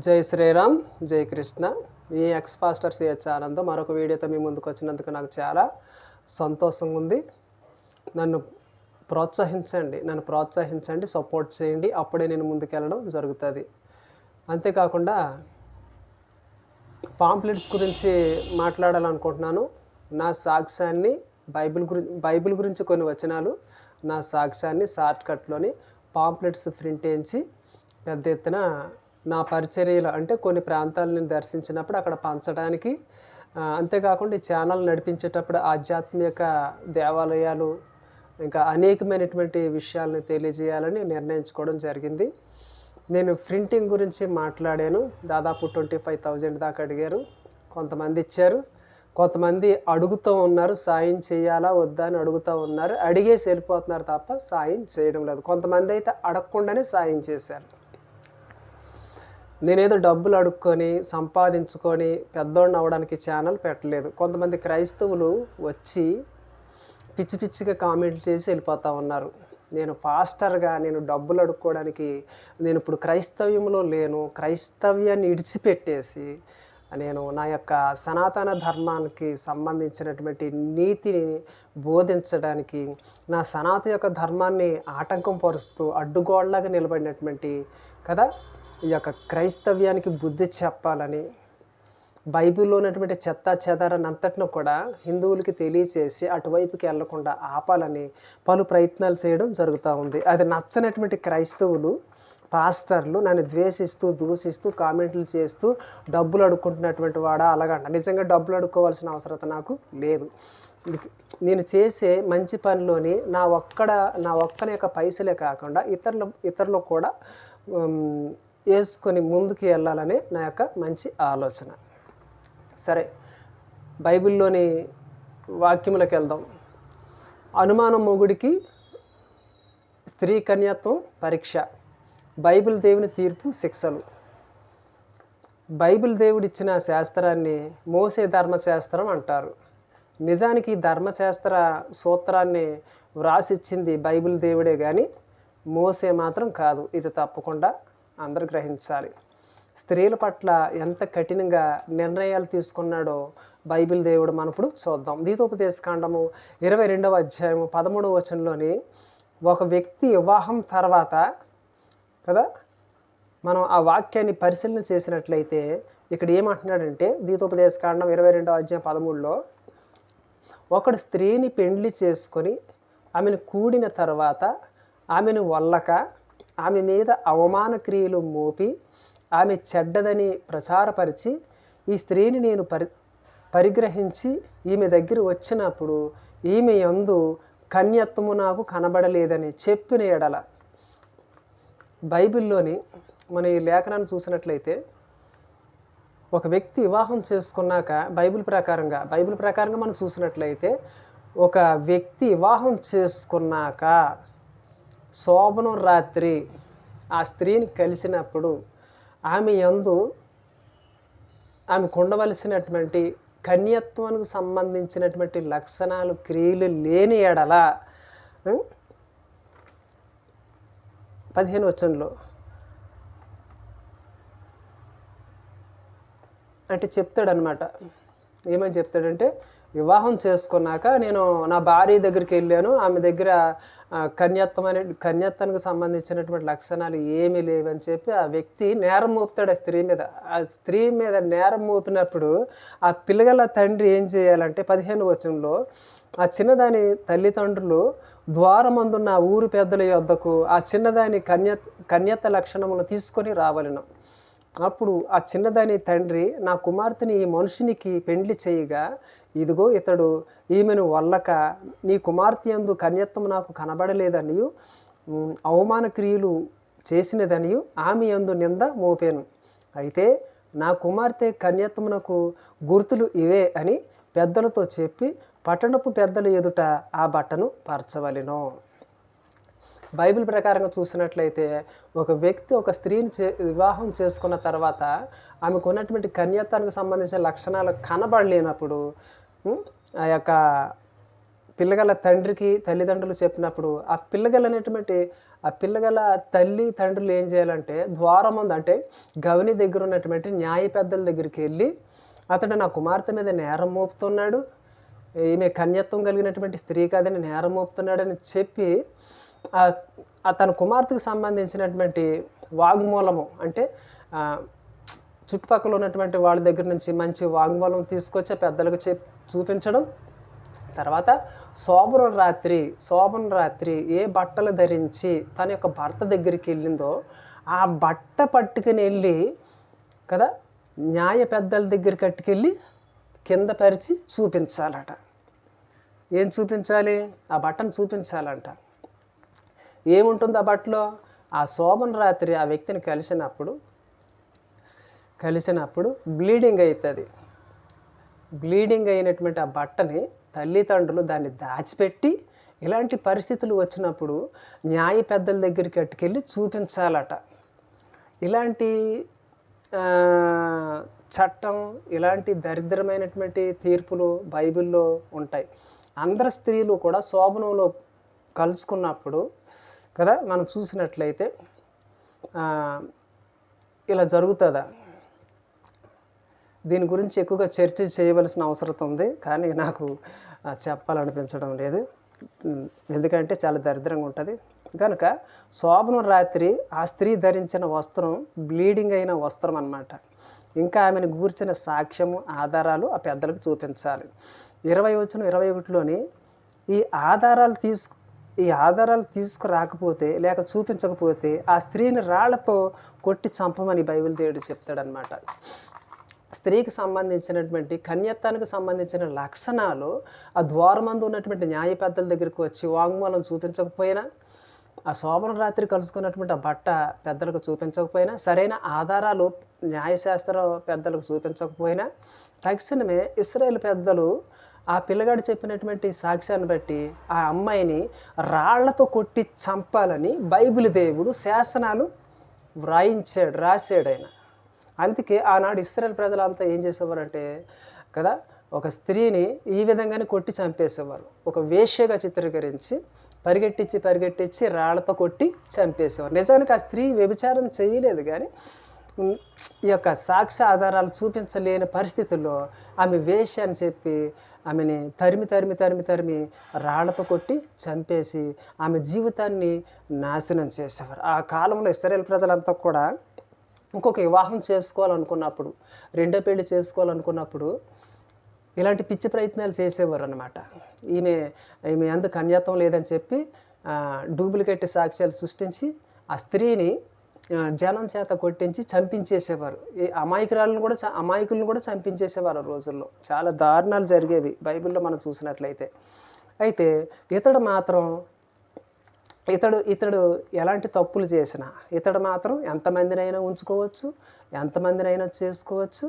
జై శ్రీరామ్, జై కృష్ణ. ఈ ఎక్స్ పాస్టర్ సిహెచ్ ఆనంద్ మరొక వీడియోతో మీ ముందుకు వచ్చినందుకు నాకు చాలా సంతోషంగా ఉంది. నన్ను ప్రోత్సహించండి, సపోర్ట్ చేయండి. అప్పుడే నేను ముందుకెళ్ళడం జరుగుతుంది. అంతేకాకుండా పాంప్లెట్స్ గురించి మాట్లాడాలనుకుంటున్నాను. నా సాక్ష్యాన్ని బైబిల్ గురించి కొన్ని వచనాలు, నా సాక్ష్యాన్ని షార్ట్కట్లోని పాంప్లెట్స్ ప్రింట్ వేయించి పెద్ద ఎత్తున నా పరిచర్యలు అంటే కొన్ని ప్రాంతాలను దర్శించినప్పుడు అక్కడ పంచడానికి, అంతేకాకుండా ఈ ఛానల్ నడిపించేటప్పుడు ఆధ్యాత్మిక దేవాలయాలు ఇంకా అనేకమైనటువంటి విషయాలను తెలియజేయాలని నిర్ణయించుకోవడం జరిగింది. నేను ప్రింటింగ్ గురించి మాట్లాడాను. దాదాపు 25,000 దాకా అడిగారు. కొంతమంది ఇచ్చారు, కొంతమంది అడుగుతూ ఉన్నారు. సాయం చేయాలా వద్దా అని అడుగుతూ ఉన్నారు. అడిగేసి వెళ్ళిపోతున్నారు తప్ప సాయం చేయడం లేదు. కొంతమంది అయితే అడగకుండానే సాయం చేశారు. నేనేదో డబ్బులు అడుక్కొని సంపాదించుకొని పెద్దోడిని అవ్వడానికి ఛానల్ పెట్టలేదు. కొంతమంది క్రైస్తవులు వచ్చి పిచ్చి పిచ్చిగా కామెంట్లు చేసి వెళ్ళిపోతూ ఉన్నారు. నేను పాస్టర్గా నేను డబ్బులు అడుక్కోవడానికి, నేను ఇప్పుడు క్రైస్తవ్యంలో లేను, క్రైస్తవ్యాన్ని విడిచిపెట్టేసి నేను నా యొక్క సనాతన ధర్మానికి సంబంధించినటువంటి నీతిని బోధించడానికి, నా సనాతన యొక్క ధర్మాన్ని ఆటంకం పరుస్తూ అడ్డుగోడలాగా నిలబడినటువంటి కదా ఈ యొక్క క్రైస్తవ్యానికి బుద్ధి చెప్పాలని, బైబిల్లో ఉన్నటువంటి చెత్త చెదారాన్ని అంతటిని కూడా హిందువులకి తెలియచేసి అటువైపుకి వెళ్లకుండా ఆపాలని పలు ప్రయత్నాలు చేయడం జరుగుతూ ఉంది. అది నచ్చనటువంటి క్రైస్తవులు, పాస్టర్లు నన్ను ద్వేషిస్తూ దూషిస్తూ కామెంట్లు చేస్తూ డబ్బులు అడుక్కుంటున్నటువంటి వాడా అలాగంట. నిజంగా డబ్బులు అడుక్కోవాల్సిన అవసరం నాకు లేదు. నేను చేసే మంచి పనిలోని నా ఒక్కని యొక్క పైసలే కాకుండా ఇతరులు కూడా వేసుకొని ముందుకు వెళ్ళాలనే నా యొక్క మంచి ఆలోచన. సరే, బైబిల్లోని వాక్యములకు వెళ్దాం. అనుమానం మొగుడికి స్త్రీ కన్యత్వం పరీక్ష, బైబిల్ దేవుని తీర్పు శిక్షలు. బైబిల్ దేవుడిచ్చిన శాస్త్రాన్ని మోసే ధర్మశాస్త్రం అంటారు. నిజానికి ధర్మశాస్త్ర సూత్రాన్ని వ్రాసిచ్చింది బైబిల్ దేవుడే కానీ మోసే మాత్రం కాదు. ఇది తప్పకుండా అందరూ గ్రహించాలి. స్త్రీల పట్ల ఎంత కఠినంగా నిర్ణయాలు తీసుకున్నాడో బైబిల్ దేవుడు మనం ఇప్పుడు చూద్దాం. ద్వితోపదేశకాండము 22వ అధ్యాయము 13వ వచనంలోని ఒక వ్యక్తి వివాహం తర్వాత కదా మనం ఆ వాక్యాన్ని పరిశీలన చేసినట్లయితే ఇక్కడ ఏమంటున్నాడంటే ద్వితోపదేశకాండం 22వ అధ్యాయం 13లో ఒకడు స్త్రీని పెండ్లి చేసుకొని ఆమెను కూడిన తర్వాత ఆమెను వల్లక ఆమె మీద అవమాన క్రియలు మోపి ఆమె చెడ్డదని ప్రచారపరిచి ఈ స్త్రీని నేను పరిగ్రహించి ఈమె దగ్గర వచ్చినప్పుడు ఈమె యందు కన్యత్వము నాకు కనబడలేదని చెప్పిన ఎడల. బైబిల్లోని మన ఈ లేఖనాన్ని చూసినట్లయితే ఒక వ్యక్తి వివాహం చేసుకున్నాక బైబిల్ ప్రకారంగా మనం చూసినట్లయితే ఒక వ్యక్తి వివాహం చేసుకున్నాక శోభనం రాత్రి ఆ స్త్రీని కలిసినప్పుడు ఆమె యందు ఆమెకు ఉండవలసినటువంటి కన్యత్వానికి సంబంధించినటువంటి లక్షణాలు క్రియలు లేని ఎడల 15వ వచనంలో అంటే చెప్తాడనమాట. ఏమని చెప్తాడంటే వివాహం చేసుకున్నాక నేను నా భార్య దగ్గరికి వెళ్ళాను, ఆమె దగ్గర కన్యత్వానికి సంబంధించినటువంటి లక్షణాలు ఏమీ లేవని చెప్పి ఆ వ్యక్తి నేరం మోపుతాడు ఆ స్త్రీ మీద. ఆ స్త్రీ మీద నేరం మోపినప్పుడు ఆ పిల్లగల తండ్రి ఏం చేయాలంటే 15వ వచనంలో ఆ చిన్నదాని తల్లిదండ్రులు ద్వారమందున్న ఊరు పెద్దల యొద్దకు ఆ చిన్నదాని కన్యత్వ లక్షణములను తీసుకొని రావలను. అప్పుడు ఆ చిన్నదాని తండ్రి నా కుమార్తెని ఈ మనుషునికి పెండ్లి చేయగా ఇదిగో ఇతడు ఈమెను వల్లక నీ కుమార్తె యందు కన్యత్వం నాకు కనబడలేదనియు అవమాన క్రియలు చేసినదనియు ఆమె యందు నింద మోపాను. అయితే నా కుమార్తె కన్యత్వమునకు గుర్తులు ఇవే అని పెద్దలతో చెప్పి పట్టణపు పెద్దల ఎదుట ఆ బట్టను పరచవలెను. బైబిల్ ప్రకారంగా చూసినట్లయితే ఒక వ్యక్తి ఒక స్త్రీని వివాహం చేసుకున్న తర్వాత ఆమెకు ఉన్నటువంటి కన్యత్వానికి సంబంధించిన లక్షణాలు కనబడలేనప్పుడు ఆ యొక్క పిల్లగల తండ్రికి తల్లిదండ్రులు చెప్పినప్పుడు ఆ పిల్లగల అనేటువంటి ఆ పిల్లగల తల్లి తండ్రులు ఏం చేయాలంటే ద్వారం ముందు అంటే గవని దగ్గర ఉన్నటువంటి న్యాయ పెద్దల దగ్గరికి వెళ్ళి అతడు నా కుమార్తె మీద నేరం మోపుతున్నాడు, ఈమె కన్యత్వం కలిగినటువంటి స్త్రీ కాదని నేరం మోపుతున్నాడని చెప్పి తన కుమార్తెకు సంబంధించినటువంటి వాగ్మూలము అంటే చుట్టుపక్కల ఉన్నటువంటి వాళ్ళ దగ్గర నుంచి మంచి వాగ్మూలం తీసుకొచ్చి పెద్దలకు చూపించడం. తర్వాత శోభన రాత్రి ఏ బట్టలు ధరించి తన యొక్క భర్త దగ్గరికి వెళ్ళిందో ఆ బట్ట పట్టుకుని వెళ్ళి కదా న్యాయ పెద్దల దగ్గర కట్టుకెళ్ళి కింద పరిచి చూపించాలట. ఏం చూపించాలి? ఆ బట్టను చూపించాలంట. ఏముంటుంది ఆ బట్టలో? ఆ శోభన రాత్రి ఆ వ్యక్తిని కలిసినప్పుడు బ్లీడింగ్ అవుతుంది. బ్లీడింగ్ అయినటువంటి ఆ బట్టని తల్లిదండ్రులు దాన్ని దాచిపెట్టి ఇలాంటి పరిస్థితులు వచ్చినప్పుడు న్యాయ పెద్దల దగ్గరికి అట్టుకెళ్ళి చూపించాలట. ఇలాంటి చట్టం, ఇలాంటి దరిద్రమైనటువంటి తీర్పులు బైబిల్లో ఉంటాయి. అందరు స్త్రీలు కూడా శోభనంలో కలుసుకున్నప్పుడు కదా మనం చూసినట్లయితే ఇలా జరుగుతుందా? దీని గురించి ఎక్కువగా చర్చ చేయవలసిన అవసరం ఉంది, కానీ నాకు చెప్పాలనిపించడం లేదు. ఎందుకంటే చాలా దరిద్రంగా ఉంటుంది కనుక శోభన రాత్రి ఆ స్త్రీ ధరించిన వస్త్రం బ్లీడింగ్ అయిన వస్త్రం అన్నమాట. ఇంకా ఆమెను గూర్చిన సాక్ష్యము ఆధారాలు ఆ పెద్దలకు చూపించాలి. 20-21లోని ఈ ఆధారాలు తీసుకురాకపోతే లేక చూపించకపోతే ఆ స్త్రీని రాళ్లతో కొట్టి చంపమని బైబిల్ దేవుడు చెప్తాడనమాట. స్త్రీకి సంబంధించినటువంటి కన్యత్వానికి సంబంధించిన లక్షణాలు ఆ ద్వారమందు ఉన్నటువంటి న్యాయ పెద్దల దగ్గరికి వచ్చి వాంగ్మూలం చూపించకపోయినా, ఆ శోభన రాత్రి కలుసుకున్నటువంటి ఆ బట్ట పెద్దలకు చూపించకపోయినా, సరైన ఆధారాలు న్యాయశాస్త్ర పెద్దలకు చూపించకపోయినా, తక్షణమే ఇశ్రాయేలు పెద్దలు ఆ పిల్లగాడు చెప్పినటువంటి సాక్ష్యాన్ని బట్టి ఆ అమ్మాయిని రాళ్లతో కొట్టి చంపాలని బైబిల్ దేవుడు శాసనాలు రాశాడు ఆయన. అందుకే ఆనాడు ఇశ్రాయేలు ప్రజలంతా ఏం చేసేవారంటే కదా ఒక స్త్రీని ఈ విధంగానే కొట్టి చంపేసేవారు. ఒక వేశ్యగా చిత్రీకరించి పరిగెట్టించి రాళ్లతో కొట్టి చంపేసేవారు. నిజానికి ఆ స్త్రీ వ్యభిచారం చేయలేదు, కానీ ఈ యొక్క సాక్ష్య ఆధారాలు చూపించలేని పరిస్థితుల్లో ఆమె వేశ్య అని చెప్పి ఆమెని తరిమి రాళ్లతో కొట్టి చంపేసి ఆమె జీవితాన్ని నాశనం చేసేవారు. ఆ కాలంలో ఇశ్రాయేలు ప్రజలంతా కూడా ఇంకొక వివాహం చేసుకోవాలనుకున్నప్పుడు, రెండో పెళ్లి చేసుకోవాలనుకున్నప్పుడు ఇలాంటి పిచ్చి ప్రయత్నాలు చేసేవారు అనమాట. ఈమె అందు కన్యత్వం లేదని చెప్పి డూప్లికేట్ సాక్ష్యాలు సృష్టించి ఆ స్త్రీని జనం చేత కొట్టించి చంపించేసేవారు. ఈ అమాయకులను కూడా చంపించేసేవారు ఆ రోజుల్లో. చాలా దారుణాలు జరిగేవి బైబిల్లో మనం చూసినట్లయితే. అయితే ఇతడు ఎలాంటి తప్పులు చేసినా ఇతడు మాత్రం ఎంతమందినైనా ఉంచుకోవచ్చు, ఎంతమందినైనా చేసుకోవచ్చు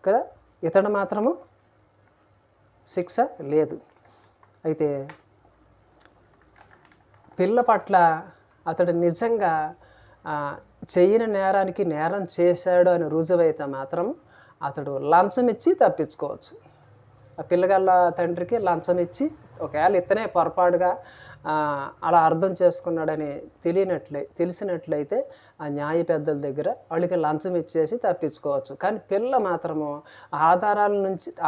కదా. ఇతడు మాత్రము శిక్ష లేదు. అయితే పిల్ల పట్ల అతడు నిజంగా చేయని నేరానికి నేరం చేశాడు అని రుజువైతే మాత్రం అతడు లంచం ఇచ్చి తప్పించుకోవచ్చు. ఆ పిల్లగాళ్ళ తండ్రికి లంచం ఇచ్చి ఒకవేళ ఇతనే పొరపాటుగా అలా అర్థం చేసుకున్నాడని తెలిసినట్లయితే ఆ న్యాయ పెద్దల దగ్గర వాళ్ళకి లంచం ఇచ్చేసి తప్పించుకోవచ్చు. కానీ పిల్ల మాత్రము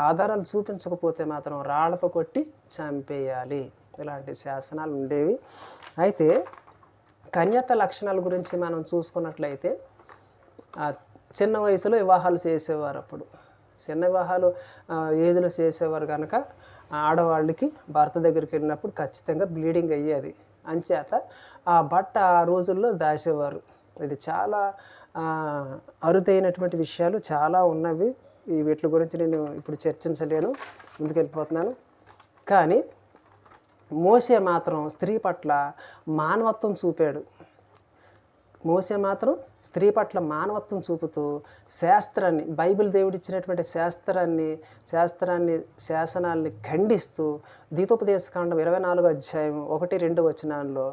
ఆధారాలు చూపించకపోతే మాత్రం రాళ్లతో కొట్టి చంపేయాలి. ఇలాంటి శాసనాలు ఉండేవి. అయితే కన్యత్వ లక్షణాల గురించి మనం చూసుకున్నట్లయితే చిన్న వయసులో వివాహాలు చేసేవారు. అప్పుడు చిన్న వివాహాలు ఏజ్లో చేసేవారు కనుక ఆడవాళ్ళకి భర్త దగ్గరికి వెళ్ళినప్పుడు ఖచ్చితంగా బ్లీడింగ్ అయ్యేది. అంచేత ఆ బట్ట ఆ రోజుల్లో దాచేవారు. ఇది చాలా అరుదైనటువంటి విషయాలు చాలా ఉన్నవి. వీటి గురించి నేను ఇప్పుడు చర్చించలేను, ముందుకెళ్ళిపోతున్నాను. కానీ మోషే మాత్రం స్త్రీ పట్ల మానవత్వం చూపాడు. మోషే మాత్రం స్త్రీ పట్ల మానవత్వం చూపుతూ శాస్త్రాన్ని, బైబిల్ దేవుడిచ్చినటువంటి శాసనాల్ని ఖండిస్తూ ద్వితోపదేశకాండం 24వ అధ్యాయం 1-2 వచనాల్లో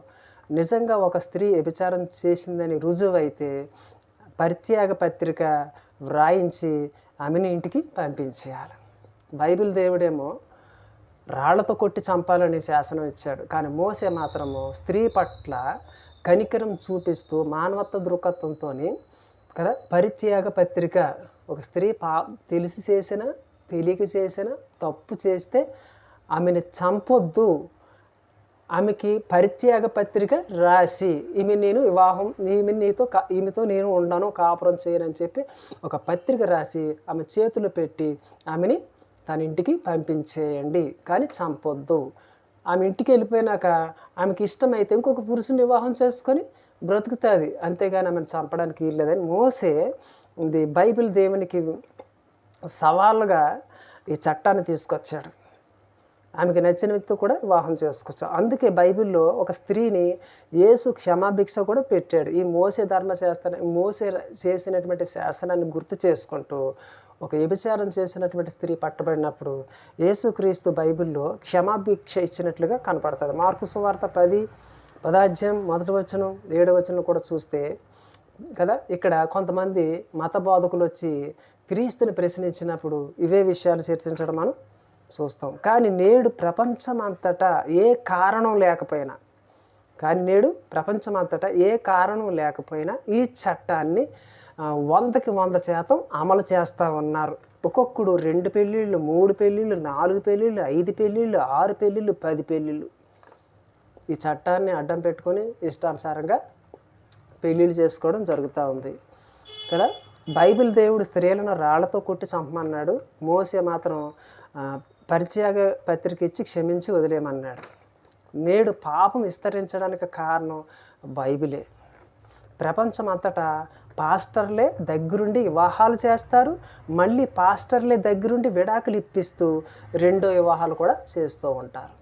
నిజంగా ఒక స్త్రీ వ్యభిచారం చేసిందని రుజువైతే పరిత్యాగ పత్రిక వ్రాయించి ఆమెను ఇంటికి పంపించేయాలి. బైబిల్ దేవుడేమో రాళ్లతో కొట్టి చంపాలని శాసనం ఇచ్చాడు. కానీ మోషే మాత్రము స్త్రీ పట్ల కనికరం చూపిస్తూ మానవత్వ దృక్పథంతో కదా పరిత్యాగ పత్రిక, ఒక స్త్రీ తెలిసి చేసిన తెలియక చేసిన తప్పు చేస్తే ఆమెను చంపొద్దు, ఆమెకి పరిత్యాగ పత్రిక రాసి ఈమెతో నేను ఉండను, కాపురం చేయనని చెప్పి ఒక పత్రిక రాసి ఆమె చేతులు పెట్టి ఆమెని తన ఇంటికి పంపించేయండి, కానీ చంపొద్దు. ఆమె ఇంటికి వెళ్ళిపోయినాక ఆమెకి ఇష్టమైతే ఇంకొక పురుషుని వివాహం చేసుకొని బ్రతుకుతుంది, అంతేగాని ఆమెను చంపడానికి వీల్లేదని మోసే ఇది బైబిల్ దేవునికి సవాలుగా ఈ చట్టాన్ని తీసుకొచ్చాడు. ఆమెకి నచ్చిన వ్యక్తి కూడా వివాహం చేసుకోవచ్చు. అందుకే బైబిల్లో ఒక స్త్రీని యేసు క్షమాభిక్ష కూడా పెట్టాడు. ఈ మోసే మోసే చేసినటువంటి శాసనాన్ని గుర్తు చేసుకుంటూ ఒక వ్యభిచారం చేసినటువంటి స్త్రీ పట్టబడినప్పుడు యేసుక్రీస్తు బైబిల్లో క్షమాభిక్ష ఇచ్చినట్లుగా కనపడుతుంది. మార్కు సువార్త 10వ అధ్యాయం 7వ వచనం కూడా చూస్తే కదా, ఇక్కడ కొంతమంది మత బోధకులు వచ్చి క్రీస్తుని ప్రశ్నించినప్పుడు ఇవే విషయాలు చర్చించడం మనం చూస్తాం. కానీ నేడు ప్రపంచమంతటా ఏ కారణం లేకపోయినా ఈ చట్టాన్ని 100కి 100% అమలు చేస్తూ ఉన్నారు. ఒక్కొక్కడు 2 పెళ్ళిళ్ళు, 3 పెళ్ళిళ్ళు, 4 పెళ్ళిళ్ళు, 5 పెళ్ళిళ్ళు, 6 పెళ్ళిళ్ళు, 10 పెళ్ళిళ్ళు. ఈ చట్టాన్ని అడ్డం పెట్టుకొని ఇష్టానుసారంగా పెళ్ళిళ్ళు చేసుకోవడం జరుగుతూ ఉంది కదా. బైబిల్ దేవుడు స్త్రీలను రాళ్లతో కొట్టి చంపమన్నాడు, మోసే మాత్రం పరిత్యాగ పత్రిక ఇచ్చి క్షమించి వదిలేయమన్నాడు. నేడు పాపం విస్తరించడానికి కారణం బైబిలే. ప్రపంచం అంతటా పాస్టర్లే దగ్గరుండి వివాహాలు చేస్తారు, మళ్ళీ పాస్టర్లే దగ్గరుండి విడాకులు ఇప్పిస్తూ రెండో వివాహాలు కూడా చేస్తూ ఉంటారు.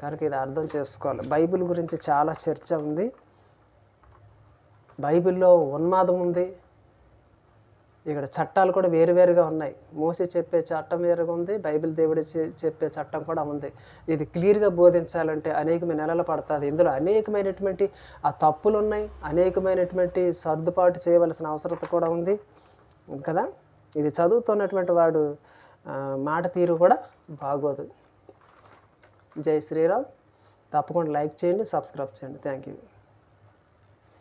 కనుక ఇది అర్థం చేసుకోవాలి. బైబిల్ గురించి చాలా చర్చ ఉంది. బైబిల్లో ఉన్మాదం ఉంది, ఇక్కడ చట్టాలు కూడా వేరువేరుగా ఉన్నాయి. మోసే చెప్పే చట్టం వేరుగా ఉంది, బైబిల్ దేవుడు చెప్పే చట్టం కూడా ఉంది. ఇది క్లియర్గా బోధించాలంటే అనేకమైన నెలలు పడుతుంది. ఇందులో అనేకమైనటువంటి తప్పులు ఉన్నాయి, అనేకమైనటువంటి సర్దుబాటు చేయవలసిన అవసరం కూడా ఉంది కదా. ఇది చదువుతున్నటువంటి వాడు మాట తీరు కూడా బాగోదు. జై శ్రీరామ్. తప్పకుండా లైక్ చేయండి, సబ్స్క్రైబ్ చేయండి. Thank you.